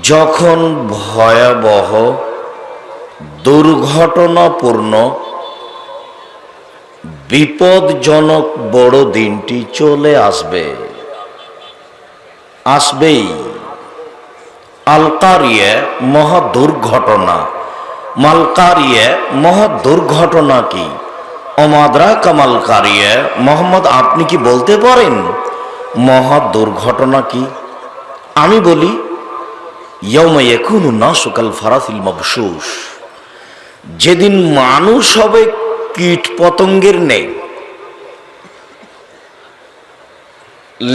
যখন ভয়াবহ দুর্ঘটনাপূর্ণ বিপদজনক বড় দিনটি চলে আসবেই। আল কারিয়া মহা দুর্ঘটনা। মাল কারিয়া মহা দুর্ঘটনা কি? অমাদরা কামাল কারিয়া, মোহাম্মদ আপনি কি বলতে পারেন মহা দুর্ঘটনা কি? আমি বলি, ইয়াউমা ইয়াকুনু নাসু কাল ফারাসিল মাবশুশ, যেদিন মানুষ হবে কীট পতঙ্গের নেই।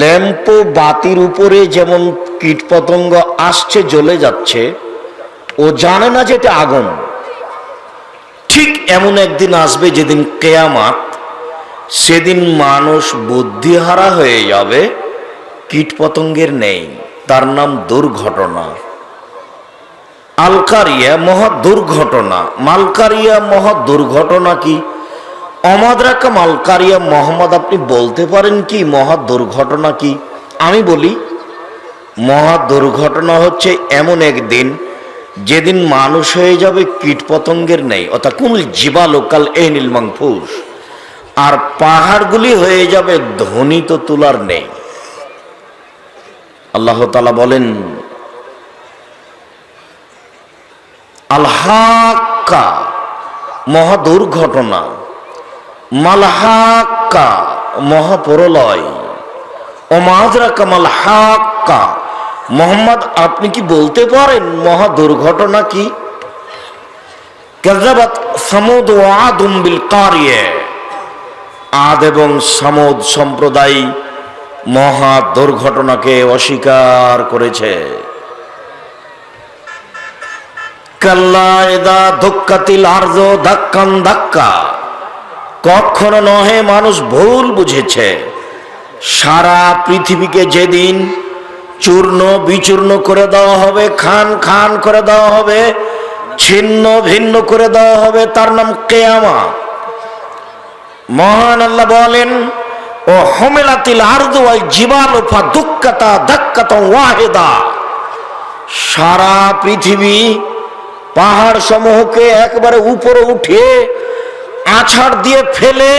ল্যাম্প বাতির উপরে যেমন কীট পতঙ্গ আসছে জ্বলে যাচ্ছে, ও জানে না যে এটা আগুন। ঠিক এমন একদিন আসবে যেদিন কিয়ামত, সেদিন মানুষ বুদ্ধিহারা হয়ে যাবে, কীট পতঙ্গের নেই, তার নাম দুর্ঘটনা। আল কারিয়া মহা দুর্ঘটনা। মাল কারিয়া মহা দুর্ঘটনা কি? অমাদরাকা মাল কারিয়া, মোহাম্মদ আপনি বলতে পারেন কি মহা দুর্ঘটনা কি? আমি বলি, মহা দুর্ঘটনা হচ্ছে এমন একদিন যেদিন মানুষ হয়ে যাবে কীট পতঙ্গের নেই, অর্থাৎ কুল জিবালু কাল এহনিল মানফুস, আর পাহাড়গুলি হয়ে যাবে ধ্বনিত তুলার নেই। আল্লাহ তাআলা বলেন, আল হাক্কা মহা দুর্ঘটনা, মাল হাক্কা মহাপ্রলয়, ওমাদরাকা মাল হাক্কা, মোহাম্মদ আপনি কি বলতে পারেন মহা দুর্ঘটনা কি? কাযাবাত সামুদ ওয়া আদুম বিল কারিয়া, আদ এবং সামুদ সম্প্রদায় মহা দুর্ঘটনাকে অস্বীকার করেছে। কাল্লা ইযা দুক্কাতিল আরযু দাক্কান দাক্কা, কখনো নহে, মানুষ ভুল বুঝেছে। সারা পৃথিবীকে যেদিন চূর্ণ বিচূর্ণ করে দেওয়া হবে, খান খান করে দেওয়া হবে, ছিন্ন ভিন্ন করে দেওয়া হবে, তার নাম কিয়ামত। মহান আল্লাহ বলেন, ও হুমিলাতিল আরদু ওয়াল জিবালু ফাদুক্কাতা দাক্কাতান ওয়াহিদা, সারা পৃথিবী পাহাড় সমূহকে একবারে উপরে উঠিয়ে আছাড় দিয়ে ফেলে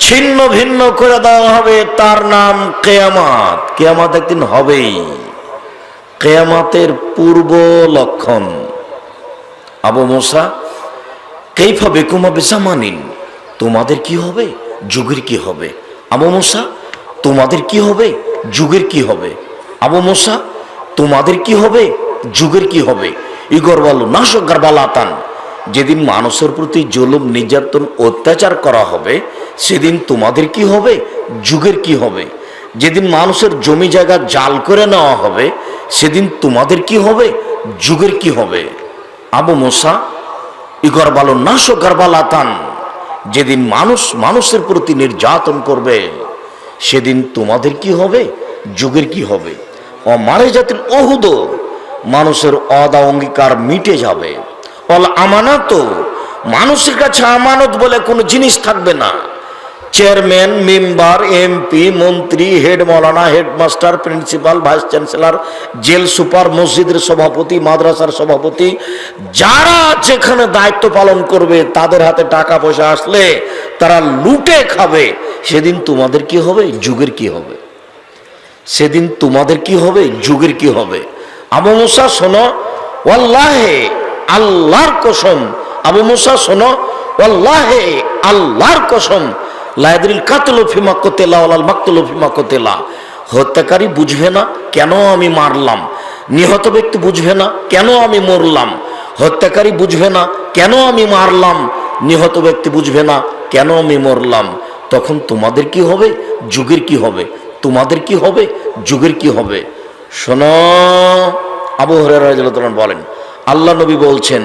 ছিন্ন ভিন্ন করে দেওয়া হবে, তার নাম কিয়ামত। কিয়ামত একদিন হবেই। কিয়ামতের পূর্ব লক্ষণ। আবু মুসা, কাইফা বিকুম বিজামানিন, তোমাদের কি হবে, যুগের কি হবে? আবু মুসা, তোমাদের কি হবে, যুগের কি হবে? আবু মুসা, তোমাদের কি হবে, যুগের কি হবে? ইগর বলো নাশো গারবালাতান, যেদিন মানুষের প্রতি জুলুম নির্যাতন অত্যাচার করা হবে, সেদিন তোমাদের কি হবে, যুগের কি হবে? যেদিন মানুষের জমি জায়গা জাল করে নেওয়া হবে, সেদিন তোমাদের কি হবে, যুগের কি হবে? আবু মুসা, ইগর বলো নাশো গারবালাতান, যেদিন মানুষ মানুষের প্রতি নির্যাতন করবে, সেদিন তোমাদের কি হবে, যুগের কি হবে? ও মারে জাতিল ওহুদ, মানুষের অদা অঙ্গীকার মিটে যাবে। অল আমানত, মানুষের কাছে আমানত বলে কোনো জিনিস থাকবে না। চেয়ারম্যান, মেম্বার, এমপি, মন্ত্রী, head maulana, headmaster, principal, vice chancellor, jail super, মসজিদের সভাপতি, মাদ্রাসার সভাপতি, যারা যেখানে দায়িত্ব পালন করবে, তাদের হাতে টাকা পয়সা আসলে তারা লুটে খাবে। সেদিন তোমাদের কি হবে, যুগের কি হবে? সেদিন তোমাদের কি হবে, যুগের কি হবে? আবু মুসা শোনো, ওয়াল্লাহে আল্লাহর কসম, আবু মুসা শোনো, ওয়াল্লাহে আল্লাহর কসম, লায়াদরিল কাতলু ফিমা কুতিলা ওয়াল মাকতুলু ফিমা কুতিলা, হত্যাকারী বুঝবে না কেন আমি মারলাম, নিহত ব্যক্তি বুঝবে না কেন আমি মরলাম, হত্যাকারী বুঝবে না কেন আমি মারলাম, নিহত ব্যক্তি বুঝবে না কেন আমি মরলাম। তখন তোমাদের কি হবে, যুগের কি হবে? তোমাদের কি হবে, যুগের কি হবে? শোনো, আবু হুরায়রা রাদিয়াল্লাহু তাআলা বলেন, আল্লাহ নবী বলছেন,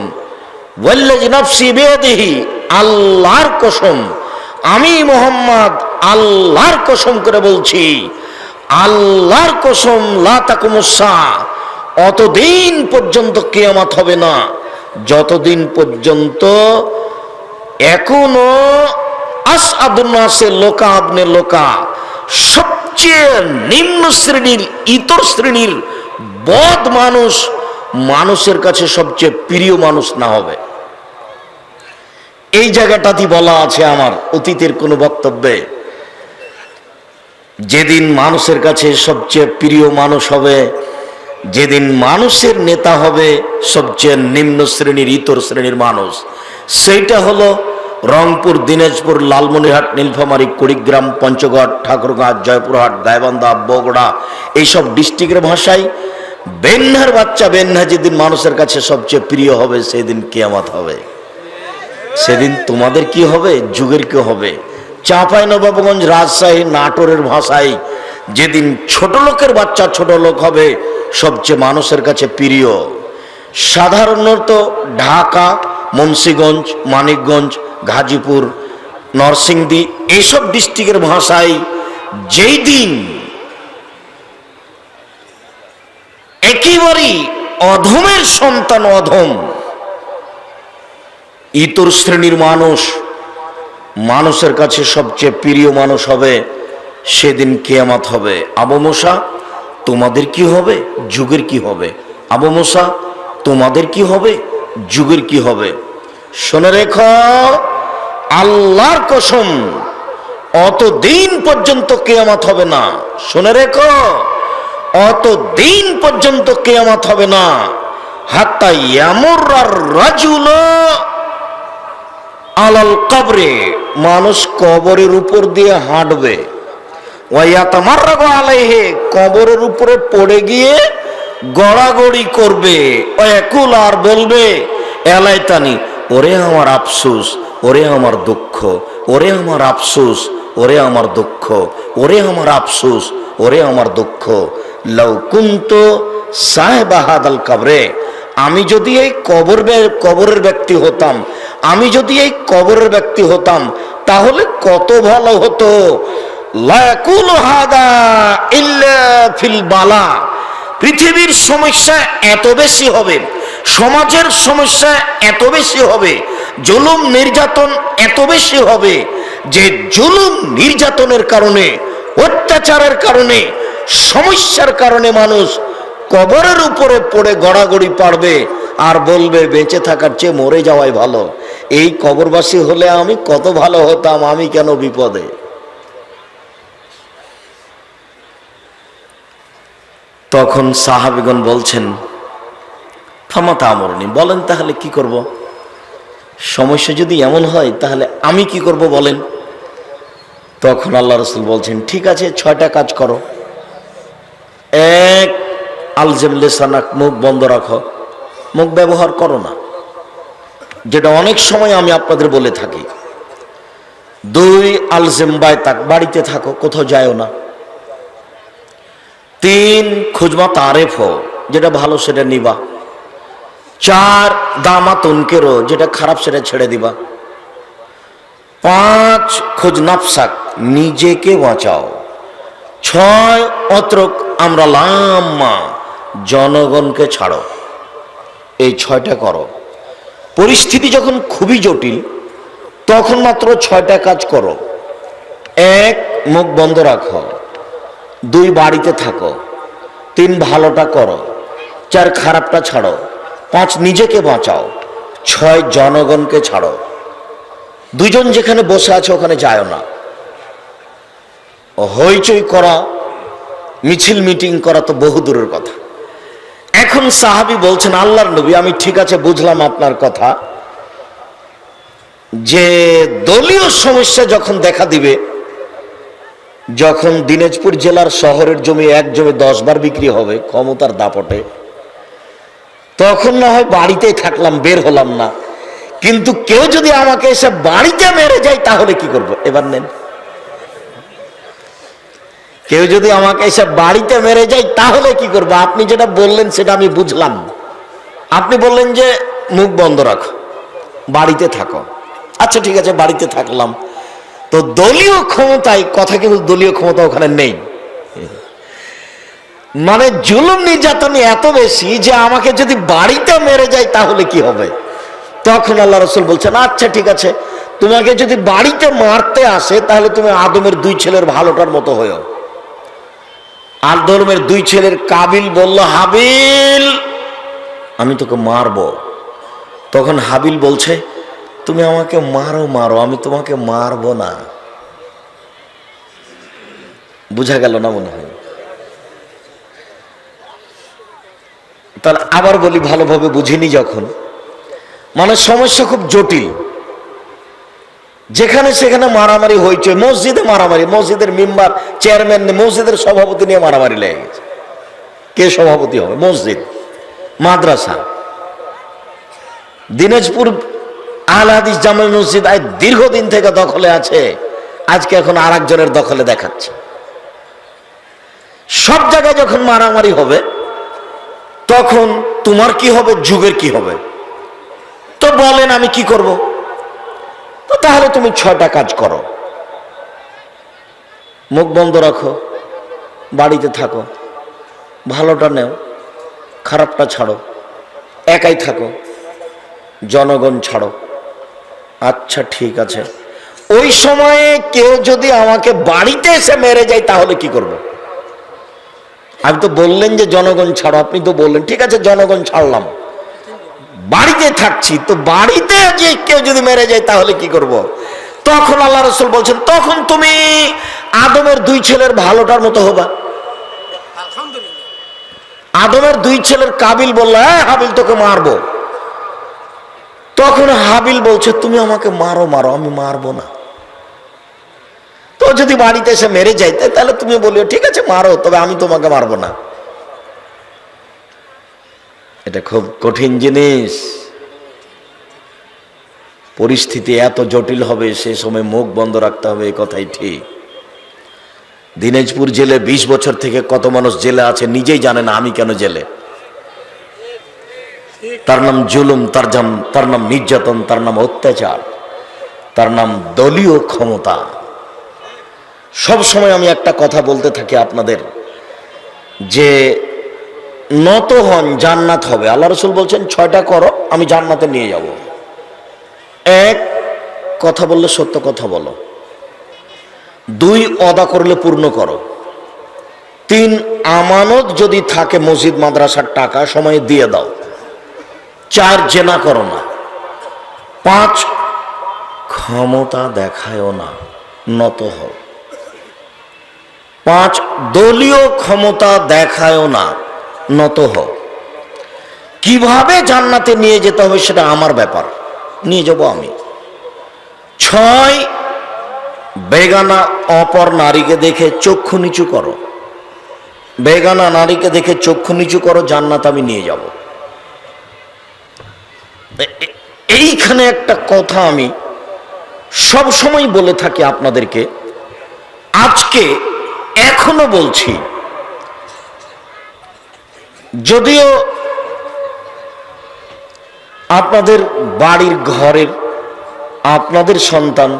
ওয়াল্লাযী নাফসি বিয়াদিহি, আল্লাহর কসম, আমি মুহাম্মদ আল্লাহর কসম করে বলছি, আল্লাহর কসম, লা তাকুমুস সাআ, অতদিন পর্যন্ত কিয়ামত হবে না যতদিন পর্যন্ত এখনো আসআদুন নাসে লোকা আবনে লোকা, সবচেয়ে নিম্ন শ্রেণীর, ইতর শ্রেণীর বদ মানুষ মানুষের কাছে সবচেয়ে প্রিয় মানুষ না হবে। এই জায়গাটাতে বলা আছে আমার অতীতের কোন বক্তব্যে, যেদিন মানুষের কাছে সবচেয়ে প্রিয় মানুষ হবে, যেদিন মানুষের নেতা হবে সবচেয়ে নিম্ন শ্রেণীর ইতর শ্রেণীর মানুষ, সেইটা হলো রংপুর, দিনাজপুর, লালমনিরহাট, নীলফামারী, কুড়িগ্রাম, পঞ্চগড়, ঠাকুরগাঁ, জয়পুরহাট, গাইবান্ধা, বগুড়া, এইসব ডিস্ট্রিক্টের ভাষায় বেন্নার বাচ্চা বেন্না যেদিন মানুষের কাছে সবচেয়ে প্রিয় হবে সেদিন কিয়ামত হবে। সেদিন তোমাদের কি হবে, যুগের কি হবে। চাঁপাইনবাবগঞ্জ, রাজশাহী, নাটোরের ভাষায় যেদিন ছোট লোকের বাচ্চা ছোট লোক হবে সবচেয়ে মানুষের কাছে প্রিয়। সাধারণত ঢাকা, মুন্সিগঞ্জ, মানিকগঞ্জ, গাজীপুর, নরসিংদী এইসব ডিস্ট্রিক্টের ভাষায় যেই দিন একেবারেই অধমের সন্তান অধম ইতর শ্রেণীর মানুষ মানুষের কাছে সবচেয়ে প্রিয় মানুষ হবে, সেদিন কিয়ামত হবে। আবু মুসা তোমাদের কি হবে, যুগের কি হবে। আবু মুসা তোমাদের কি হবে, যুগের কি হবে। শুনে রেখো, আল্লাহর কসম অতদিন পর্যন্ত কিয়ামত হবে না। শুনে রেখো, অতদিন পর্যন্ত কিয়ামত হবে না। হাত্তা ইয়ামুররার রাজুল আলাল কবরে, মানুষ কবরের উপর দিয়ে হাঁটবে। ওয়ায়াতামাররাগু আলাইহি, কবরের উপরে পড়ে গিয়ে গড়াগড়ি করবে। ওয়াকুল, আর বলবে এলাইতানি, ওরে আমার আফসোস, ওরে আমার দুঃখ, ওরে আমার আফসোস, ওরে আমার দুঃখ, ওরে আমার আফসোস, ওরে আমার দুঃখ। লাউ কুনতু সাহেবা হাদাল কবরে, আমি যদি এই কবরের ব্যক্তি হতাম, আমি যদি এই কবরের ব্যক্তি হতাম তাহলে কত ভালো হতো। লায়াকুলু হাদা ইল্লা ফিল বালা, পৃথিবীর সমস্যা এত বেশি হবে, সমাজের সমস্যা এত বেশি হবে, জুলুম নির্যাতন এত বেশি হবে যে জুলুম নির্যাতনের কারণে, অত্যাচারের কারণে, সমস্যার কারণে মানুষ কবরের উপরে পড়ে গড়াগড়ি পারবে আর বলবে বেঁচে থাকার চেয়ে মরে যাওয়াই ভালো। এই কবরবাসী হলে আমি কত ভালো হতাম, আমি কেন বিপদে। তখন সাহাবীগণ বলছেন ফামাতা আমরনি, বলেন তাহলে কি করব। সমস্যা যদি এমন হয় তাহলে আমি কি করব বলেন। তখন আল্লাহ রাসূল বলছেন ঠিক আছে 6টা কাজ করো। এক, আলজিম লিসানাক, মুখ বন্ধ রাখো, মুখ ব্যবহার করো না, যেটা অনেক সময় আমি আপনাদের বলে থাকি। 2, আলজিম বাইতাক, বাড়িতে থাকো, কোথাও যায়ও না। 3, খুজমা তারেফ হো, যেটা ভালো সেটা নিবা। 4, দামা তুনকেরো, যেটা খারাপ সেটা ছেড়ে দিবা। 5, খুজ নাফসাক, নিজেকে বাঁচাও। 6, অত্রক আমরা লাম্মা, জনগণকে ছাড়ো। এই 6টা করো। পরিস্থিতি যখন খুবই জটিল তখন মাত্র 6টা কাজ করো। 1, মুখ বন্ধ রাখো। 2, বাড়িতে থাকো। 3, ভালোটা করো। 4, খারাপটা ছাড়ো। 5, নিজেকে বাঁচাও। 6, জনগণকে ছাড়ো। 2 জন যেখানে বসে আছে ওখানে যায়ও না। হইচই করা, মিছিল মিটিং করা তো বহু দূরের কথা। এখন সাহাবী বলছেন আল্লাহর নবী, আমি ঠিক আছে বুঝলাম আপনার কথা, যে দলীয় সমস্যা যখন দেখা দিবে, যখন দিনাজপুর জেলার শহরের জমি এক জমি 10 বার বিক্রি হবে ক্ষমতার দাপটে, তখন না হয় বাড়িতেই থাকলাম, বের হলাম না। কিন্তু কেউ যদি আমাকে এসে বাড়িতে মেরে যায় তাহলে কি করব। এবার নেন, কেউ যদি আমাকে এসে বাড়িতে মেরে যায় তাহলে কি করবো। আপনি যেটা বললেন সেটা আমি বুঝলাম। আপনি বললেন যে মুখ বন্ধ রাখো, বাড়িতে থাকো। আচ্ছা ঠিক আছে, বাড়িতে থাকলাম। তো দলীয় ক্ষমতায় কথা, কিন্তু দলীয় ক্ষমতা ওখানে নেই। মানে জুলুম নির্যাতন এত বেশি যে আমাকে যদি বাড়িতে মেরে যায় তাহলে কি হবে। তখন আল্লাহ রাসূল বলছেন আচ্ছা ঠিক আছে, তোমাকে যদি বাড়িতে মারতে আসে তাহলে তুমি আদমের 2 ছেলের ভালোটার মতো হয়েও। আদমের দুই ছেলের কাবিল বলল, হাবিল আমি তোকে মারবো। তখন হাবিল বলছে, তুমি আমাকে মারো মারো, আমি তোমাকে মারবো না। বুঝা গেল না মনে হয়? তাহলে আবার বলি, ভালোভাবে বুঝিনি যখন, মানে সমস্যা খুব জটিল, যেখানে সেখানে মারামারি হয়েছে। মসজিদে মারামারি, মসজিদের মেম্বার, চেয়ারম্যান, মসজিদের সভাপতি নিয়ে মারামারি লেগে গেছে। কে সভাপতি হবে? মসজিদ, মাদ্রাসা। দিনাজপুর আহলে হাদিস জামে মসজিদ দীর্ঘদিন থেকে দখলে আছে, আজকে এখন আর একজনের দখলে দেখাচ্ছে। সব জায়গায় যখন মারামারি হবে, তখন তোমার কি হবে, যুগের কি হবে? তো বলেন আমি কি করব? তো তাহলে তুমি 6টা কাজ করো। মুখ বন্ধ রাখো, বাড়িতে থাকো, ভালোটা নেও, খারাপটা ছাড়ো, একাই থাকো, জনগণ ছাড়ো। আচ্ছা ঠিক আছে। ওই সময়ে কেউ যদি আমাকে বাড়িতে এসে মেরে যায় তাহলে কি করব? আপনি তো বললেন যে জনগণ ছাড়ো, আপনি তো বললেন ঠিক আছে জনগণ ছাড়লাম, বাড়িতে থাকছি, তো বাড়িতে যে কেউ যদি মেরে যায় তাহলে কি করব? তখন আল্লাহ রাসূল বলছেন, তখন তুমি আদমের দুই ছেলের ভালোটার মতো হবা। আদমের দুই ছেলের কাবিল বলল, হ্যাঁ হাবিল তোকে মারবো। তখন হাবিল বলছে, তুমি আমাকে মারো মারো, আমি মারবো না। তো যদি বাড়িতে এসে মেরে যাইতে তাহলে তুমি বলিও ঠিক আছে মারো, তবে আমি তোমাকে মারবো না। এটা খুব কঠিন জিনিস। পরিস্থিতি এত জটিল হবে, সে সময় মুখ বন্ধ রাখতে হবে, এই কথাই ঠিক। দিনাজপুর জেলে 20 বছর থেকে কত মানুষ জেলে আছে নিজেই জানে না আমি কেন জেলে। তার নাম জুলুম, তার নাম নির্যাতন, তার নাম অত্যাচার, তার নাম দলীয় ক্ষমতা। সব সময় আমি একটা কথা বলতে থাকি আপনাদের, যে নত হন, জান্নাত হবে। আল্লাহ রাসূল বলছেন 6টা করো, আমি জান্নাতে নিয়ে যাব। 1, কথা বললে সত্য কথা বলো। 2, ওয়াদা করলে পূর্ণ করো। 3, আমানত যদি থাকে মসজিদ মাদ্রাসার টাকা সময়ে দিয়ে দাও। 4, জেনা করো না। 5, ক্ষমতা দেখায়ও না, নত হও। 5, দলীয় ক্ষমতা দেখায়ও না, নত হও। কিভাবে জান্নাতে নিয়ে যেতে হবে সেটা আমার ব্যাপার, নিয়ে যাব আমি। 6, বেগানা অপর নারীকে দেখে চক্ষু নিচু করো। বেগানা নারীকে দেখে চক্ষু নিচু করো, জান্নাত আমি নিয়ে যাব। এইখানে একটা কথা আমি সব সময় বলে থাকি আপনাদেরকে, আজকে এখনো বলছি। যদিও আপনাদের বাড়ির ঘরের আপনাদের সন্তান,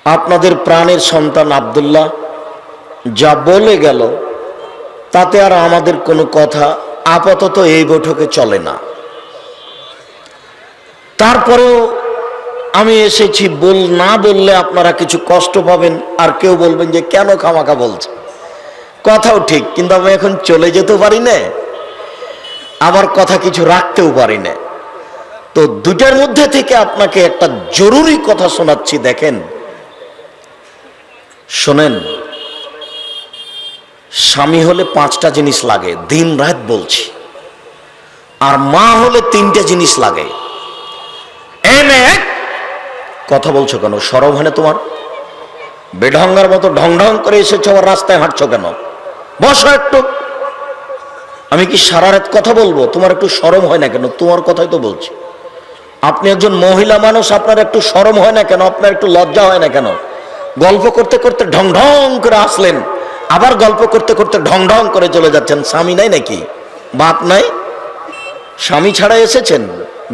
আপনাদের প্রাণের সন্তান আব্দুল্লাহ যা বলে গেল, তাতে আর আমাদের কোনো কথা আপাতত এই বৈঠকে চলে না। তারপরেও আমি এসেছি, না বললে আপনারা কিছু কষ্ট পাবেন, আর কেউ বলবেন যে কেন খামাখা বলছে। কথাও ঠিক, কিন্তু আমি এখন চলে যেতে পারি না, আমার কথা কিছু রাখতেও পারি না। তো দুটার মধ্যে থেকে আপনাকে একটা জরুরি কথা শোনাচ্ছি, দেখেন শোনেন। স্বামী হলে 5টা জিনিস লাগে, দিন রাত বলছি। আর মা হলে 3টে জিনিস লাগে। কথা বলছো কেন? শরম হয় না তোমার? বেঢঙ্গার মতো ঢং ঢং করে এসেছো, আবার রাস্তায় হাঁটছো কেন? বসো একটু। আমি কি সারা রাত কথা বলবো? তোমার একটু শরম হয় না কেন? তোমার কথাই তো বলছি। আপনি একজন মহিলা মানুষ, আপনার একটু শরম হয় না কেন? আপনার একটু লজ্জা হয় না কেন? গল্প করতে করতে ঢং ঢং করে আসলেন, আবার গল্প করতে করতে ঢং ঢং করে চলে যাচ্ছেন। স্বামী নাই নাকি? বাপ নাই? স্বামী ছাড়াই এসেছেন?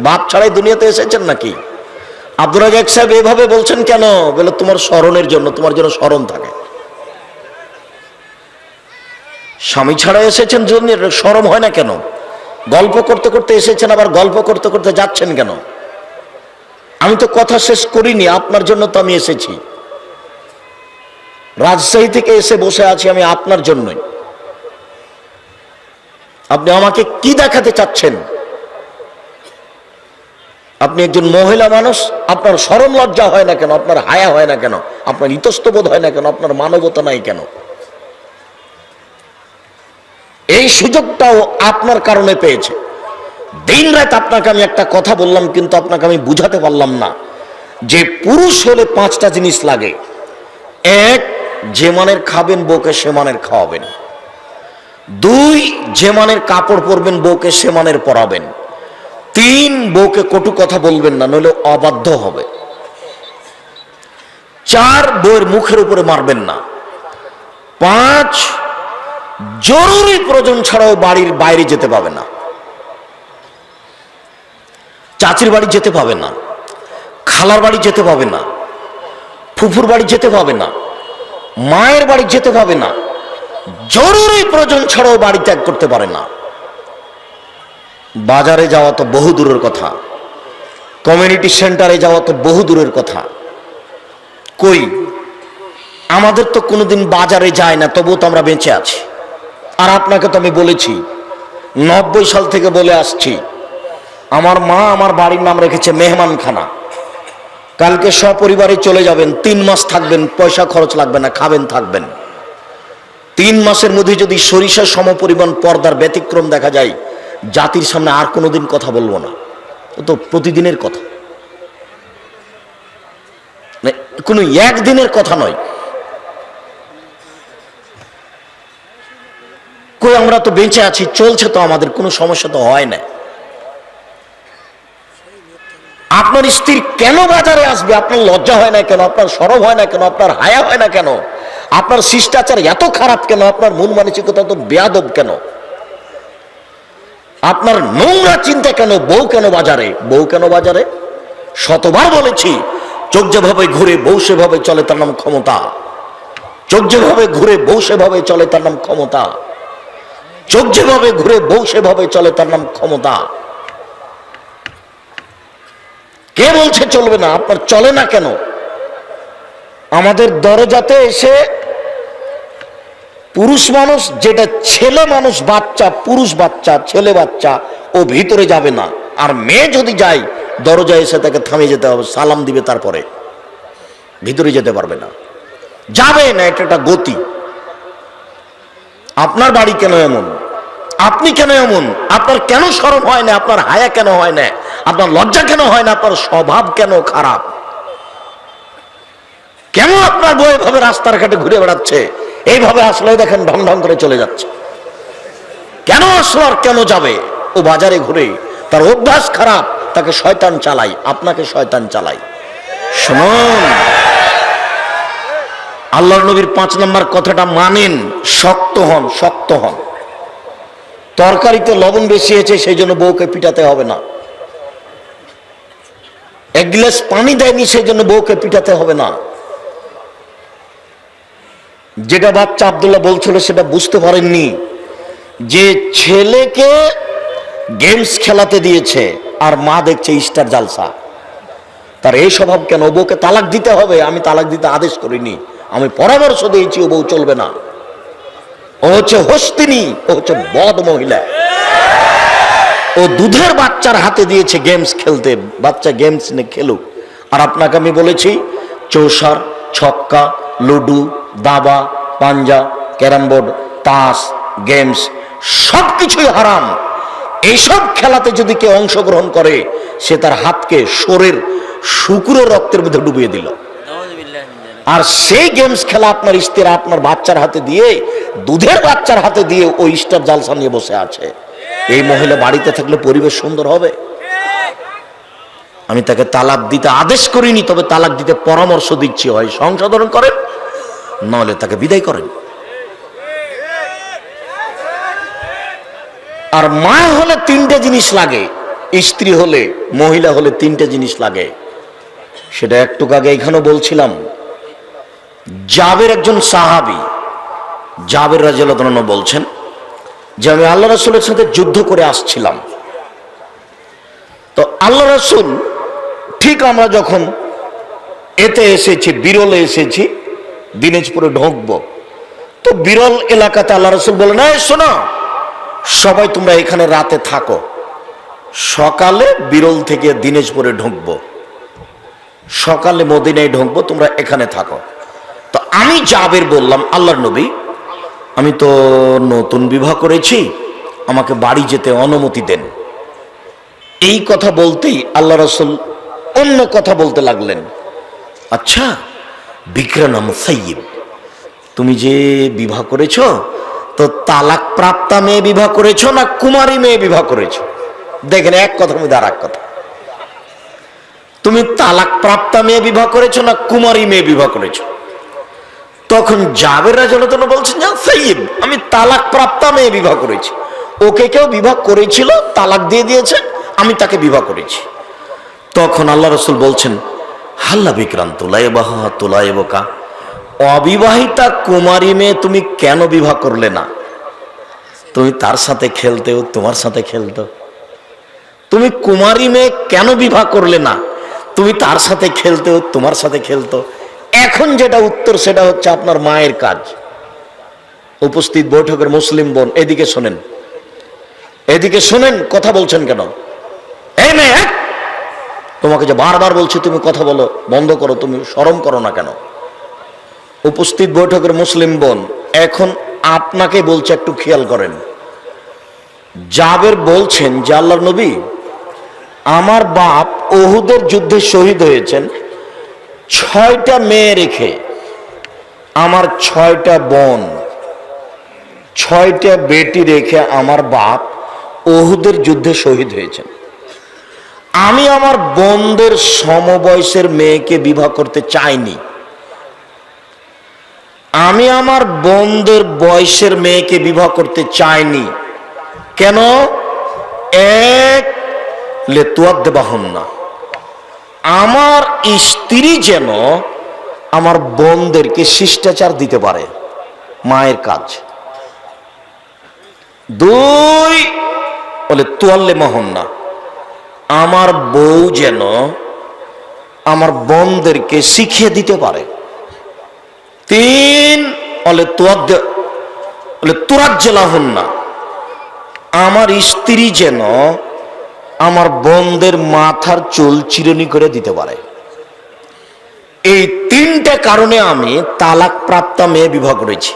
বাপ ছাড়াই দুনিয়াতে এসেছেন নাকি? আব্দুর রাজ্জাক সাহেব এভাবে বলছেন কেন? বলে তোমার স্মরণের জন্য, তোমার জন্য স্মরণ থাকে। স্বামী ছাড়া এসেছেন, শরম হয় না কেন? গল্প করতে করতে এসেছেন, আবার গল্প করতে করতে যাচ্ছেন কেন? আমি তো কথা শেষ করিনি, আপনার জন্য তো আমি এসেছি। রাজশাহী থেকে এসে বসে আছি আমি আপনার জন্যই। আপনি আমাকে কি দেখাতে চাচ্ছেন? আপনি একজন মহিলা মানুষ, আপনার শরম লজ্জা হয় না কেন? আপনার হায়া হয় না কেন? আপনার ইতস্তবোধ হয় না কেন? আপনার মানবতা নাই কেন? এই সুযোগটাও আপনার কারণে পেয়েছে। দিন রাত আপনাকে আমি একটা কথা বললাম, কিন্তু আপনাকে আমি বুঝাতে পারলাম না যে পুরুষ হলে 5টা জিনিস লাগে। 1, যে মানের খাবেন বউকে সে মানের খাওয়াবেন। 2, যে মানের কাপড় পরবেন বউকে সে মানের পরাবেন। 3, বউকে কটু কথা বলবেন না, নইলে অবাধ্য হবে। 4, বউয়ের মুখের উপরে মারবেন না। 5, জরুরি প্রয়োজন ছাড়াও বাড়ির বাইরে যেতে পাবে না। চাচির বাড়ি যেতে পাবে না, খালার বাড়ি যেতে পাবে না, ফুফুর বাড়ি যেতে পাবে না, মায়ের বাড়ি যেতে পাবে না। জরুরি প্রয়োজন ছাড়াও বাড়ি ত্যাগ করতে পারে না। বাজারে যাওয়া তো বহু দূরের কথা, কমিউনিটি সেন্টারে যাওয়া তো বহু দূরের কথা। কই, আমাদের তো কোনোদিন বাজারে যায় না, তবুও তো আমরা বেঁচে আছি। আর আপনাকে তো আমি বলেছি, 90 সাল থেকে বলে আসছি, আমার মা আমার বাড়ির নাম রেখেছে মেহমানখানা। কালকে সপরিবারে চলে যাবেন, 3 মাস থাকবেন, পয়সা খরচ লাগবে না, খাবেন থাকবেন। 3 মাসের মধ্যে যদি সরিষার সমপরিমাণ পর্দার ব্যতিক্রম দেখা যায়, জাতির সামনে আর কোনোদিন কথা বলবো না। তো প্রতিদিনের কথা, কোনো একদিনের কথা নয়। কই, আমরা তো বেঁচে আছি, চলছে তো, আমাদের কোনো সমস্যা তো হয় না। আপনার স্ত্রী কেন বাজারে আসবে? আপনার লজ্জা হয় না কেন? আপনার শরম হয় না কেন? আপনার হায়া হয় না কেন? আপনার শিষ্টাচার এত খারাপ কেন? আপনার মন মানসিকতা তো বেয়াদব কেন? আপনার নোংরা চিন্তা কেন? বউ কেন বাজারে? বউ কেন বাজারে? শতবার বলেছি, চোখ যেভাবে ঘুরে বউ সেভাবে চলে, তার নাম ক্ষমতা। চোখ যেভাবে ঘুরে বউ সেভাবে চলে, তার নাম ক্ষমতা। চোখ যেভাবে ঘুরে বউ সেভাবে চলে, তার নাম ক্ষমতা। কে বলছে চলবে না? আপনার চলে না কেন? আমাদের দরজাতে এসে পুরুষ মানুষ, যেটা ছেলে মানুষ, বাচ্চা, পুরুষ বাচ্চা, ছেলে বাচ্চা, ও ভিতরে যাবে না। আর মেয়ে যদি যায়, দরজায় এসে তাকে থামিয়ে যেতে হবে, সালাম দিবে, তারপরে ভিতরে যেতে পারবে না, যাবে না। এটা একটা গতি। আপনার বাড়ি কেন এমন? আপনি কেন এমন? আপনার কেন শরম হয় না? আপনার হায়া কেন হয় না? আপনার লজ্জা কেন হয় না? আপনার স্বভাব কেন খারাপ? কেন আপনার বউ এভাবে রাস্তার ঘাটে ঘুরে বেড়াচ্ছে? এইভাবে আসলে দেখেন ঢং ঢং করে চলে যাচ্ছে। কেন আসলো আর কেন যাবে? ও বাজারে ঘুরে, তার অভ্যাস খারাপ, তাকে শয়তান চালাই, আপনাকে শয়তান চালাই। শুনুন, আল্লাহর নবীর 5 নম্বর কথাটা মানেন, শক্ত হন, শক্ত হন। তরকারিতে লবণ বেশি হয়েছে, সেই জন্য বউকে পিটাতে হবে না। 1 গ্লাস পানি দেয়নি, সেই জন্য বউকে পিটাতে হবে না। যেটা বাচ্চা আব্দুল্লাহ বলছিল সেটা বুঝতে পারেননি, যে ছেলেকে গেমস খেলাতে দিয়েছে আর মা দেখছে স্টার জালসা, তার এই স্বভাব কেন? বউকে তালাক দিতে হবে? আমি তালাক দিতে আদেশ করিনি, আমি পরামর্শ দিয়েছি ও বউ চলবে না। ও হচ্ছে হস্তিনী, ও হচ্ছে বদ মহিলা। ও দুধের বাচ্চার হাতে দিয়েছে গেমস খেলতে, বাচ্চা গেমস নিয়ে খেলুক। আর আপনাকে আমি বলেছি, চৌসার, ছক্কা, লুডু, দাবা, পাঞ্জা, ক্যারাম বোর্ড, তাস, গেমস সবকিছুই হারাম। এইসব খেলাতে যদি কেউ অংশগ্রহণ করে, সে তার হাতকে শরীর শুকুরের রক্তের মধ্যে ডুবিয়ে দিল। আর সেই গেমস খেলা আপনার স্ত্রী আপনার বাচ্চার হাতে দিয়ে, দুধের বাচ্চার হাতে দিয়ে ওই স্টার জালসা নিয়ে বসে আছে। এই মহিলা বাড়িতে থাকলে পরিবেশ সুন্দর হবে? আমি তাকে তালাক দিতে আদেশ করিনি, তবে তালাক দিতে পরামর্শ দিচ্ছি, হয় সংশোধন করেন, নাহলে তাকে বিদায় করেন। আর মা হলে 3টে জিনিস লাগে, স্ত্রী হলে, মহিলা হলে 3টে জিনিস লাগে। সেটা একটু আগে এখানেও বলছিলাম। জাবের একজন সাহাবী, জাবের রাদিয়াল্লাহু আনহু বলছেন যে আমি আল্লাহ রাসূলের সাথে যুদ্ধ করে আসছিলাম। তো আল্লাহ রাসূল, ঠিক আমরা যখন এতে এসেছি, বিরলে এসেছি, দিনাজপুরে ঢুকবো। তো বিরল এলাকাতে আল্লাহ রাসূল বলেন, এই শোনো, সবাই তোমরা এখানে রাতে থাকো, সকালে বিরল থেকে দিনাজপুরে ঢুকবো, সকালে মদিনায় ঢুকবো, তোমরা এখানে থাকো। তো আমি জাবের বললাম, আল্লাহর নবী, আমি তো নতুন বিবাহ করেছি, আমাকে বাড়ি যেতে অনুমতি দেন। এই কথা বলতেই আল্লাহ রাসূল অন্য কথা বলতে লাগলেন। আচ্ছা, বিক্রা নাম সাইয়্যিব, তুমি যে বিবাহ করেছো, তো তালাক প্রাপ্তা মেয়ে বিবাহ করেছো না কুমারী মেয়ে বিবাহ করেছো? দেখেন, এক কথার মধ্যে আর এক কথা। তুমি তালাক প্রাপ্তা মেয়ে বিবাহ করেছো না কুমারী মেয়ে বিবাহ করেছো? তখন জাবের রাদিয়াল্লাহু বলছেন, যে সাইয়্যিব, আমি তালাক প্রাপ্তা মেয়ে বিবাহ করেছি। ওকে কেউ বিবাহ করেছিল, তালাক দিয়ে দিয়েছে, আমি তাকে বিবাহ করেছি। তখন আল্লাহ রাসূল বলছেন, হাল্লা বিক্রান্ত তুলাইবাহা তুলাইবকা, অবিবাহিতা কুমারী মেয়ে তুমি কেন বিবাহ করলে না? তুমি তার সাথে খেলতেও, তোমার সাথে খেলতো। তুমি কুমারী মেয়ে কেন বিবাহ করলে না? তুমি তার সাথে খেলতেও, তোমার সাথে খেলতো। এখন যেটা উত্তর, সেটা হচ্ছে আপনার মায়ের কাজ। উপস্থিত বৈঠকের মুসলিম বোন, এদিকে শোনেন, এদিকে শোনেন, কথা বলছেন কেন? এই মেয়ে, তোমাকে যে বারবার বলছি তুমি কথা বলো বন্ধ করো, তুমি শরম করো না কেন? উপস্থিত বৈঠকের মুসলিম বোন, এখন আপনাকে বলছে, একটু খেয়াল করেন। জাবের বলছেন যে আল্লাহর নবী, আমার বাপ উহুদের যুদ্ধে শহীদ হয়েছেন 6টা মেয়ে রেখে, আমার 6টা বোন, 6টা বেটি রেখে আমার বাপ উহুদের যুদ্ধে শহীদ হয়েছেন। আমি আমার বোনদের সমবয়সের মেয়েকে বিবাহ করতে চাইনি। আমি আমার বোনদের বয়সের মেয়েকে বিবাহ করতে চাইনি। কেন? এক, লেতুয়াদ্দেবাহন না, আমার স্ত্রী যেন আমার বোনদেরকে শিষ্টাচার দিতে পারে, মায়ের কাজ। 2, বলে তুয়াল্লে মোহন না, আমার বউ যেন আমার বোনদেরকে শিখিয়ে দিতে পারে। 3, বলে তুরাজ্জেলাহন না, আমার স্ত্রী যেন আমার বোনদের মাথার চুল চিরুনি করে দিতে পারে। এই 3টে কারণে আমি তালাক প্রাপ্তা মেয়ে বিবাহ করেছি,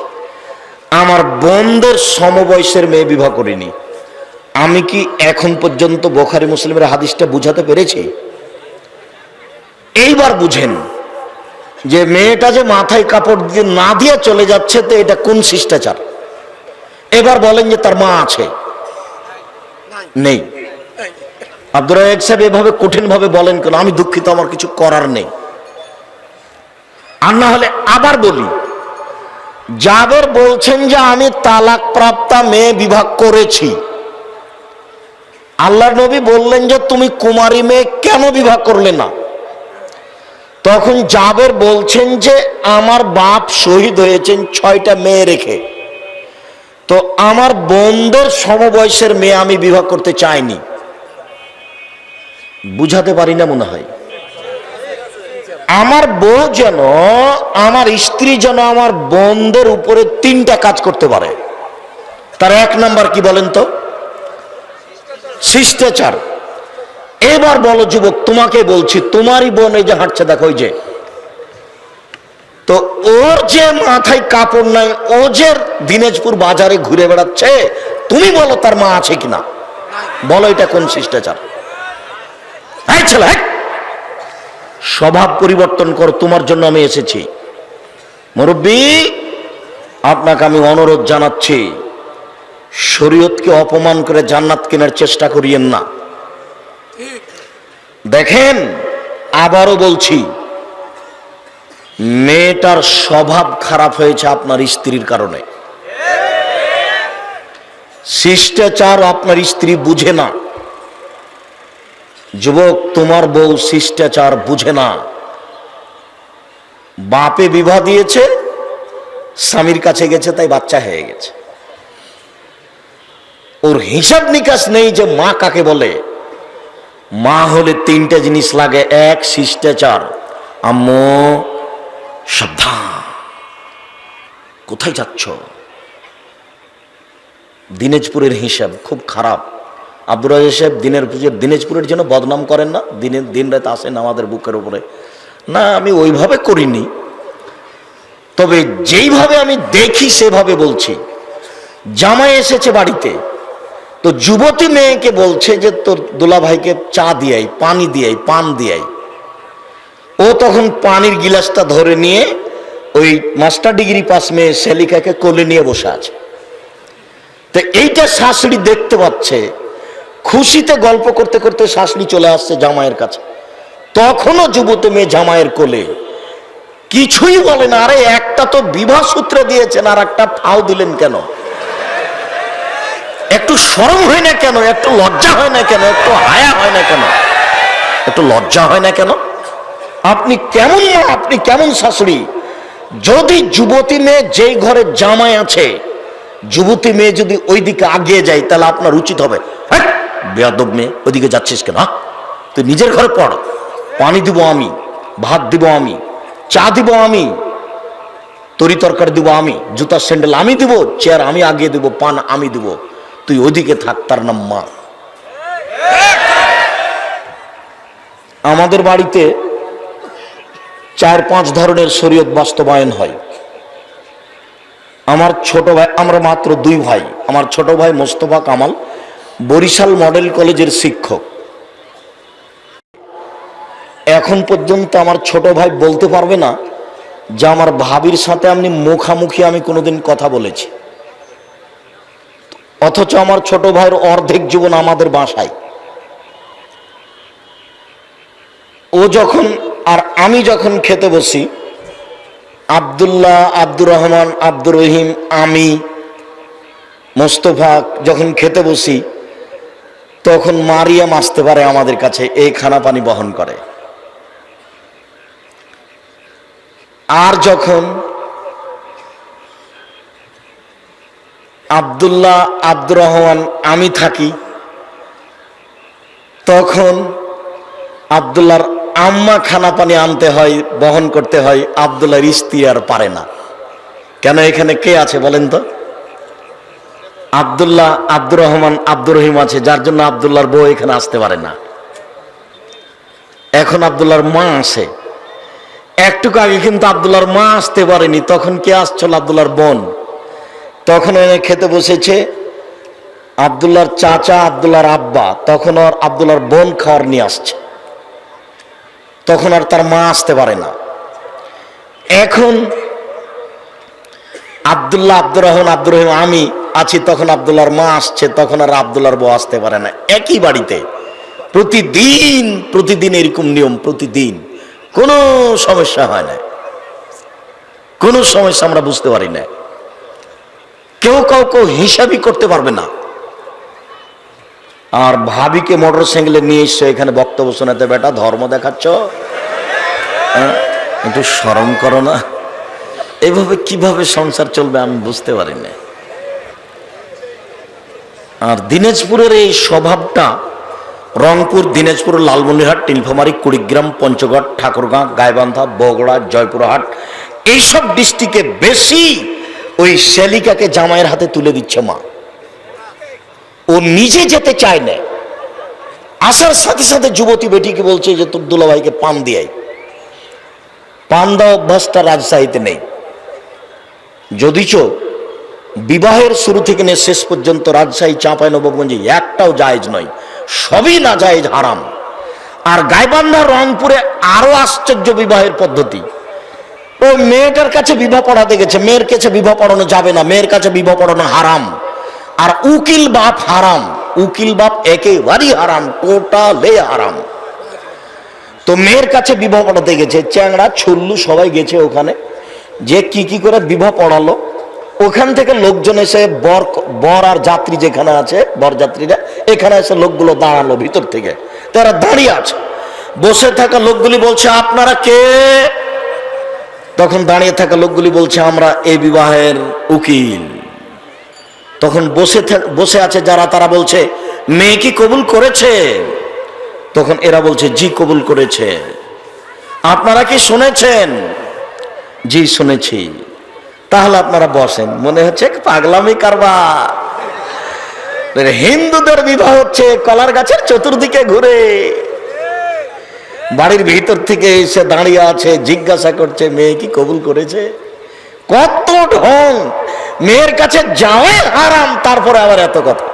আমার বোনদের সমবয়সের মেয়ে বিবাহ করিনি। আমি কি এখন পর্যন্ত বুখারী মুসলিমের হাদিসটা বুঝাতে পেরেছি? এইবার বুঝেন যে মেয়েটা যে মাথায় কাপড় দিয়ে না দিয়ে চলে যাচ্ছে, তো এটা কোন শিষ্টাচার? এবার বলেন যে তার মা আছে? নেই। আব্দুর রাজ্জাক সাহেব এভাবে কঠিন ভাবে বলেন কেন? আমি দুঃখিত, আমার কিছু করার নেই। আর না হলে আবার বলি, জাবের বলছেন যে আমি তালাক প্রাপ্তা মেয়ে বিবাহ করেছি। আল্লাহর নবী বললেন যে তুমি কুমারী মেয়ে কেন বিবাহ করলে না? তখন জাবের বলছেন যে আমার বাপ শহীদ হয়েছেন 6টা মেয়ে রেখে, তো আমার বোনদের সমবয়সের মেয়ে আমি বিবাহ করতে চাইনি। বুঝাতে পারি না মনে হয়। আমার বউ যেন, আমার স্ত্রী যেন আমার বোনদের উপরে 3টা কাজ করতে পারে। তার 1 নাম্বার কি বলেন তো? শিষ্টাচার। এবার বলো যুবক, তোমাকে বলছি, তোমারই বোন এই যে হাঁটছে, দেখো ওই যে, তো ওর যে মাথায় কাপড় নাই, ও যে দিনাজপুর বাজারে ঘুরে বেড়াচ্ছে, তুমি বলো তার মা আছে কিনা? বলো, এটা কোন শিষ্টাচার? এই ছেলে, স্বভাব পরিবর্তন কর, তোমার জন্য আমি এসেছি। মুরব্বী, আপনাকে আমি অনুরোধ জানাচ্ছি, শরীয়তকে অপমান করে জান্নাত কেনার চেষ্টা করিয়েন না। দেখেন, আবারও বলছি, মেয়েটার স্বভাব খারাপ হয়েছে আপনার স্ত্রীর কারণে। শিষ্টাচার আপনার স্ত্রী বুঝে না। যুবক, তোমার বউ শিষ্টাচার বুঝে না। বাপে বিবাহ দিয়েছে, স্বামীর কাছে গেছে, তাই বাচ্চা হয়ে গেছে। ওর হিসাব নিকাশ নেই যে মা কাকে বলে। মা হলে 3টে জিনিস লাগে। 1, শিষ্টাচার, আম্মু সাবধান, কোথায় যাচ্ছ? দিনাজপুরের হিসাব খুব খারাপ। আব্দুর রাজ্জাক সাহেব দিনাজপুরের জন্য বদনাম করেন না? দিন রাত আসেন আমাদের বুকের উপরে। না, আমি ওইভাবে করিনি, তবে যেইভাবে আমি দেখি সেভাবে বলছি। জামাই এসেছে বাড়িতে, তো যুবতী মেয়েকে বলছে যে তোর দুলা ভাইকে চা দিয়াই, পানি দিয়াই, পান দিয়াই। ও তখন পানির গিলাসটা ধরে নিয়ে ওই মাস্টার ডিগ্রি পাস মেয়ে সেলিকাকে কোলে নিয়ে বসে আছে। তো এইটা শাশুড়ি দেখতে পাচ্ছে, খুশিতে গল্প করতে করতে শাশুড়ি চলে আসছে জামাইয়ের কাছে। তখনও যুবতী মেয়ে জামাইয়ের কোলে, কিছুই বলে না। আরে একটা তো বিবাহ সূত্রে দিয়েছেন, আর একটা ফাও দিলেন কেন? একটু শরম হয় না কেন? একটু লজ্জা হয় না কেন? একটু হায়া হয় না কেন? একটু লজ্জা হয় না কেন? আপনি কেমন মা, আপনি কেমন শাশুড়ি? যদি যুবতী মেয়ে যেই ঘরে জামাই আছে, যুবতী মেয়ে যদি ওইদিকে আগিয়ে যায়, তাহলে আপনার উচিত হবে, হ্যাঁ বেয়াদব মেয়ে, ওইদিকে যাচ্ছিস কেন? তুই নিজের ঘরে পড়। পানি দিব আমি, ভাত দিব আমি, চা দিব আমি, তরি তরকারি দিব আমি, জুতার স্যান্ডেল আমি দিব, চেয়ার আমি আগিয়ে দিব, পান আমি দিব, তুই ওদিকে থাক। তার নাম মা। আমাদের বাড়িতে 4-5 ধরনের শরীয়ত বাস্তবায়ন হয়। আমার ছোট ভাই, আমরা মাত্র 2 ভাই। আমার ছোট ভাই মোস্তফা কামাল বরিশাল মডেল কলেজের শিক্ষক। এখন পর্যন্ত আমার ছোট ভাই বলতে পারবে না যে আমার ভাবির সাথে আমি মুখামুখি আমি কোনোদিন কথা বলেছি। অথচ আমার ছোট ভাইয়ের অর্ধেক জীবন আমাদের বাসায়। ও যখন আর আমি যখন খেতে বসি, আব্দুল্লাহ, আব্দুর রহমান, আব্দুর রহিম, আমি, মোস্তফা যখন খেতে বসি, তখন মারিয়াম আসতে পারে আমাদের কাছে, এই খানা পানি বহন করে। আর যখন আব্দুল্লাহ, আব্দুর রহমান, আমি থাকি, তখন আব্দুল্লাহর আম্মা খানা পানি আনতে হয়, বহন করতে হয়। আব্দুল্লাহর স্ত্রী আর পারে না। কেন? এখানে কে আছে বলেন তো? আব্দুল্লাহ, আব্দুর রহমান, আব্দুর রহিম আছে, যার জন্য আব্দুল্লাহর বউ এখানে আসতে পারে না। এখন আব্দুল্লাহর মা আসে। একটুকু আগে কিন্তু আব্দুল্লাহর মা আসতে পারেনি, তখন কে আসছিল? আব্দুল্লাহর বোন। তখন এনে খেতে বসেছে আব্দুল্লাহর চাচা, আব্দুল্লাহর আব্বা। তখন আর আব্দুল্লাহর বোন খাওয়ার নিয়ে আসছে, তখন আর তার মা আসতে পারে না। এখন আব্দুল্লাহ, আব্দুর রহমান, আব্দুর রহিম, আমি আছি, তখন আব্দুল্লাহর মা আসছে, তখন আর আব্দুল্লাহর বউ আসতে পারে না। একই বাড়িতে প্রতিদিন এরকম নিয়ম, প্রতিদিন। কোনো সমস্যা হয় না, কোনো সমস্যা আমরা বুঝতে পারি না। কেউ কাউকে হিসাবই করতে পারবে না। আর ভাবিকে মোটর সাইকেলে নিয়ে এসছো এখানে বক্তব্য শোনাতে, বেটা ধর্ম দেখাচ্ছ, একটু শরম করো না। এভাবে কিভাবে সংসার চলবে আমি বুঝতে পারি না। আর দিনাজপুরের এই স্বভাবটা, রংপুর, দিনাজপুর, লালমনিরহাট, নীলফামারী, কুড়িগ্রাম, পঞ্চগড়, ঠাকুরগাঁ, গাইবান্ধা, বগুড়া, জয়পুরহাট, এইসব ডিস্ট্রিক্টে বেশি ওই সেলিকাকে জামাইয়ের হাতে তুলে দিচ্ছে মা। ও নিজে যেতে চায় না, আসার সাথে সাথে যুবতী বেটিকে বলছে যে তোর দুলাভাইকে পান দিয়াই। পান দেওয়া অভ্যাসটা রাজশাহীতে নেই। যদিচ বিবাহের শুরু থেকে নিয়ে শেষ পর্যন্ত রাজশাহী, চাঁপাইনবাবগঞ্জে একটাও জায়েজ নয়, সবই না জায়েজ, হারাম। আর গাইবান্ধা, রংপুরে আরো আশ্চর্য বিবাহের পদ্ধতি। ওই মেয়েটার কাছে বিবাহ পড়াতে গেছে, মেয়ের কাছে বিবাহ পড়ানো যাবে না, মেয়ের কাছে বিবাহ পড়ানো হারাম। আর উকিল বাপ হারাম, উকিল বাপ একেবারেই হারাম, টোটালে হারাম। তো মেয়ের কাছে বিবাহ পড়াতে গেছে, চ্যাংড়া ছুল্লু সবাই গেছে ওখানে, যে কি করে বিবাহ পড়ালো। ওখান থেকে লোকজন এসে বর আর যাত্রী যেখানে আছে, বরযাত্রীরা, এখানে এসে লোকগুলো দাঁড়ালো ভিতর থেকে। তারা দাঁড়িয়ে আছে, বসে থাকা লোকগুলি বলছে আপনারা কে? তখন দাঁড়িয়ে থাকা লোকগুলি বলছে আমরা এই বিবাহের উকিল। তখন বসে আছে যারা, তারা বলছে মেয়ে কি কবুল করেছে? তখন এরা বলছে জি কবুল করেছে। আপনারা কি শুনেছেন? জি শুনেছি। তাহলে আপনারা বসেন, মনে হচ্ছে পাগলামি কারবার। হিন্দুদের বিবাহ হচ্ছে কলার গাছের চতুর্দিকে ঘুরে, বাড়ির ভিতর থেকে এসে দাঁড়িয়ে আছে, জিজ্ঞাসা করছে মেয়ে কি কবুল করেছে। কত ঢং, মেয়ের কাছে যাওয়া হারাম, তারপরে আবার এত কথা।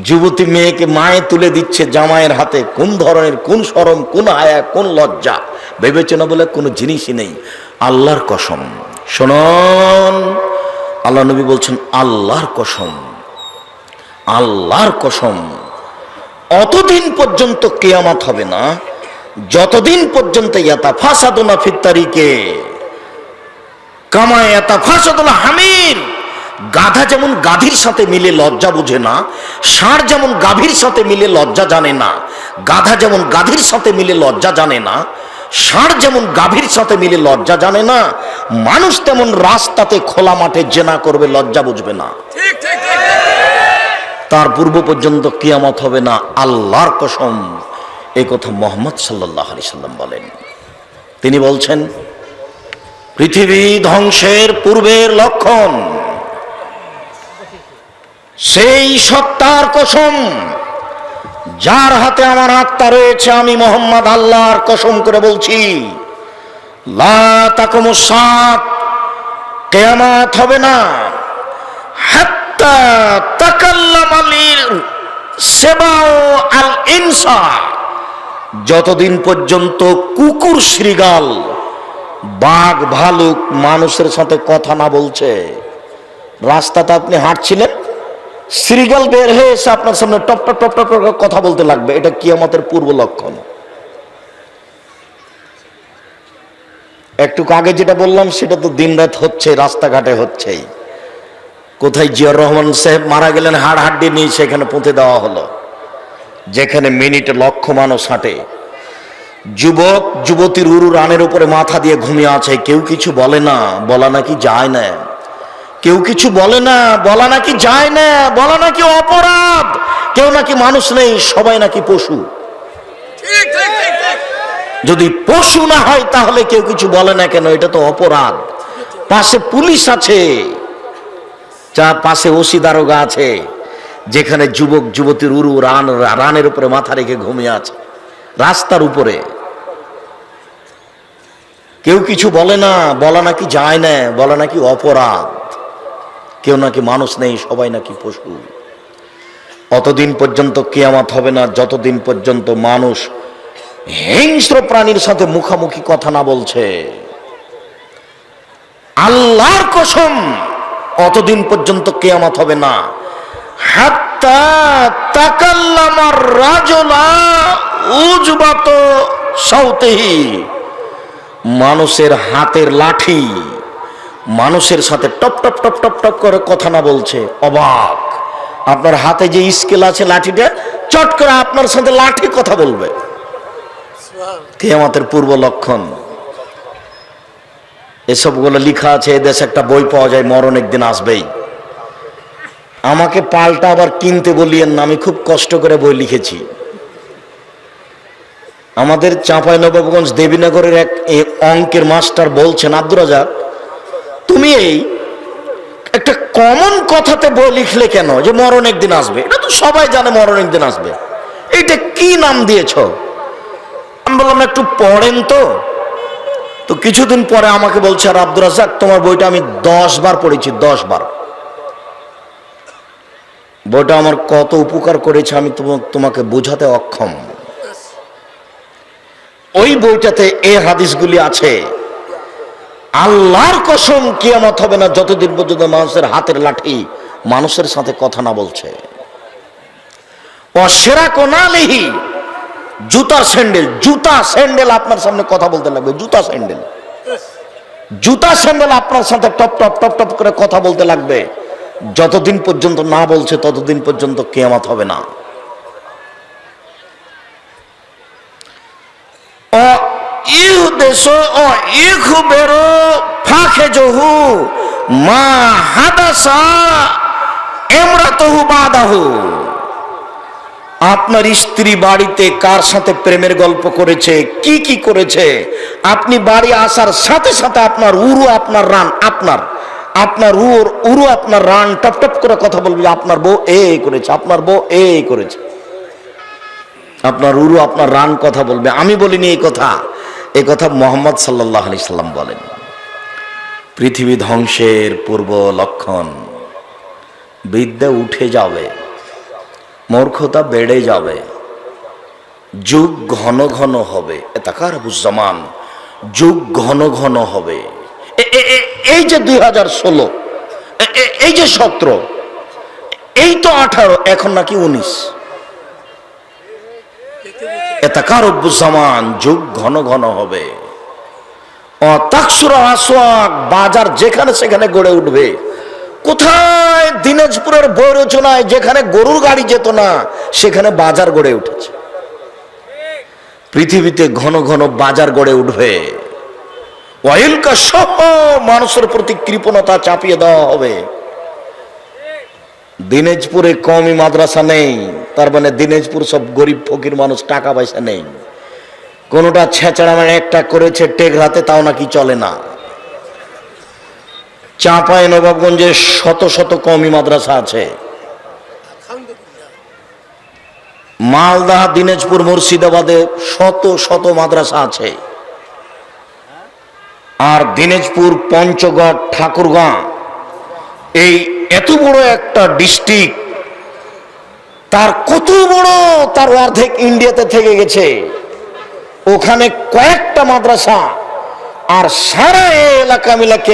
যুবতী মেয়েকে মায়ে তুলে দিচ্ছে জামাইয়ের হাতে, কোন ধরনের, কোন শরম, কোন হায়া, কোন লজ্জা, বিবেচনা বলে কোনো জিনিসই নেই। আল্লাহর কসম শুনুন, আল্লাহ নবী বলছেন আল্লাহর কসম, আল্লাহর কসম, অতদিন পর্যন্ত কিয়ামত হবে না যতদিন পর্যন্ত ইয়াতাফাসাদুনা ফিত তারিকে কামা ইয়াতাফাসাদুল হামির। গাধা যেমন গাভীর সাথে মিলে লজ্জা বুঝে না, ষাঁড় যেমন গাভীর সাথে মিলে লজ্জা জানে না, গাধা যেমন গাধীর সাথে মিলে লজ্জা জানে না, ষাঁড় যেমন গাভীর সাথে মিলে লজ্জা জানে না, মানুষ তেমন রাস্তাতে খোলা মাঠে জেনা করবে, লজ্জা বুঝবে না। তার পূর্ব পর্যন্ত কিয়ামত হবে না, আল্লাহর কসম। এই কথা মুহাম্মদ সাল্লাল্লাহু আলাইহি সাল্লাম বলেন। তিনি বলছেন পৃথিবী ধ্বংসের পূর্বের লক্ষণ সেই সত্তার কসম যার হাতে আমার আত্মা রয়েছে, আমি মুহাম্মদ আল্লাহর কসম করে বলছি, লা তাকুমুস সাআত, কিয়ামত হবে না, হাত্তা তাকাল্লামালিল সেবাউ আল ইনসা, যতদিন পর্যন্ত কুকুর, শৃগাল, বাঘ, ভালুক মানুষের সাথে কথা না বলছে। রাস্তাতে আপনি হাঁটছিলেন, শৃগাল বের হয়ে এসে আপনার সামনে টপ টপ টপ টপ করে কথা বলতে লাগবে, এটা কিয়ামতের পূর্ব লক্ষণ। একটু আগে যেটা বললাম সেটা তো দিনরাত হচ্ছে, রাস্তাঘাটে হচ্ছেই। কোথায় জিয়াউর রহমান সাহেব মারা গেলেন, হাড় হাড্ডি নিয়ে সেখানে পুঁতে দেওয়া হলো, যেখানে মিনিটে লক্ষ মানুষ হাঁটে। যুবক যুবতীর উরু রানের উপরে মাথা দিয়ে ঘুমিয়ে আছে, কেউ কিছু বলে না, বলা নাকি যায় না, কেউ কিছু বলে না, বলা নাকি যায় না, বলা নাকি অপরাধ, কেউ নাকি মানুষ নেই, সবাই নাকি পশু। যদি পশু না হয় তাহলে কেউ কিছু বলে না কেন? এটা তো অপরাধ। পাশে পুলিশ আছে, যার পাশে ওসি দারোগা আছে, যেখানে যুবক যুবতীর উরু রানের উপরে মাথা রেখে ঘুমিয়ে আছে রাস্তার উপরে, কেউ কিছু বলে না, বলা নাকি যায় না, বলা নাকি অপরাধ, কেউ নাকি মানুষ নেই, সবাই নাকি পশু। অতদিন পর্যন্ত কিয়ামত হবে না যতদিন পর্যন্ত মানুষ হিংস্র প্রাণীর সাথে মুখামুখি কথা না বলছে। আল্লাহর কসম, অতদিন পর্যন্ত কিয়ামত হবে না হাত্তা তাকাল্লামার রাজুলা উজবাত সাউতিহি, মানুষের হাতের লাঠি মানুষের সাথে top top top top top করে কথা না বলছে। অবাক, আপনার হাতে যে স্কেল আছে লাঠিটা, চট করে আপনার সাথে লাঠি কথা বলবে। কিয়ামতের পূর্ব লক্ষণ এসবগুলো লেখা আছে। এদেশে একটা বই পাওয়া যায়, মরণ একদিন আসবেই। আমাকে পাল্টা আবার কিনতে বলিয়েন না, আমি খুব কষ্ট করে বই লিখেছি। আমাদের চাঁপাইনবাবগঞ্জ দেবীনগরের এক অঙ্কের মাস্টার বলছেন, আব্দুর রাজাক, তুমি এই একটা কমন কথাতে বই লিখলে কেন যে মরণ একদিন আসবে? এটা তো সবাই জানে মরণ একদিন আসবে, এইটা কি নাম দিয়েছ? আমি বললাম একটু পড়েন তো। তো কিছুদিন পরে আমাকে বলছে, আর আব্দুর রাজাক, তোমার বইটা আমি 10 বার পড়েছি, 10 বার। বইটা আমার কত উপকার করেছে আমি তোমাকে বোঝাতে অক্ষম। ওই বইটাতে এই হাদিসগুলি আছে। আল্লাহর কসম, কিয়ামত হবে না যতদিন পর্যন্ত মানুষের হাতের লাঠি মানুষের সাথে কথা না বলছে। অসেরা কোনালিহি, জুতার স্যান্ডেল, জুতা স্যান্ডেল আপনার সামনে কথা বলতে লাগবে। জুতা স্যান্ডেল, জুতা স্যান্ডেল আপনার সাথে টপ টপ টপ টপ করে কথা বলতে লাগবে। যতদিন পর্যন্ত না বলছে ততদিন পর্যন্ত কিয়ামত হবে না। আপনার স্ত্রী বাড়িতে কার সাথে প্রেমের গল্প করেছে, কি কি করেছে, আপনি বাড়ি আসার সাথে সাথে আপনার উরু আপনার রান আপনার উরু আপনার রান টপ টপ করে কথা বলবে, আপনার বউ এই করেছে, আপনার বউ এই করেছে। আপনার উরু আপনার রান কথা বলবে। আমি বলিনি এই কথা মুহাম্মদ সাল্লাল্লাহু আলাইহি সাল্লাম বলেন। পৃথিবী ধ্বংসের পূর্ব লক্ষণ, বিদ্যা উঠে যাবে, মূর্খতা বেড়ে যাবে, যুগ ঘন ঘন হবে। এতাকারুজ্জামান, যুগ ঘন ঘন হবে। এই যে 2016, এই যে 17, এই তো 18, এখন নাকি 19। এতাকারুজ্জামান, যুগ ঘন ঘন হবে। অতাকসুরা আসওয়াক, বাজার যেখানে সেখানে গড়ে উঠবে। কোথায়? দিনাজপুরের বৈরচনায় যেখানে গরুর গাড়ি যেত না, সেখানে বাজার গড়ে উঠেছে। পৃথিবীতে ঘন ঘন বাজার গড়ে উঠবে। ওয়াইলকা সহ মানুষের প্রতি কৃপণতা চাপিয়ে দেওয়া হবে। দিনাজপুরে কওমি মাদ্রাসা নেই, তার মানে দিনাজপুর সব গরিব ফকির মানুষ, টাকা পয়সা নেই। কোনটা ছেঁচড়া মানে একটা করেছে টেকরাতে, তাও নাকি চলে না। চাঁপাই নবাবগঞ্জে শত শত কওমি মাদ্রাসা আছে। মালদা, দিনাজপুর, মুর্শিদাবাদে শত শত মাদ্রাসা আছে। আর দিনাজপুর, পঞ্চগড়, ঠাকুরগাঁ, এই এত বড় একটা ডিস্ট্রিক্ট, তার কত বড়, তার অর্ধেক ইন্ডিয়াতে থেকে গেছে। ওখানে কয়েকটা মাদ্রাসা, আর সারা এলাকা মিলাকে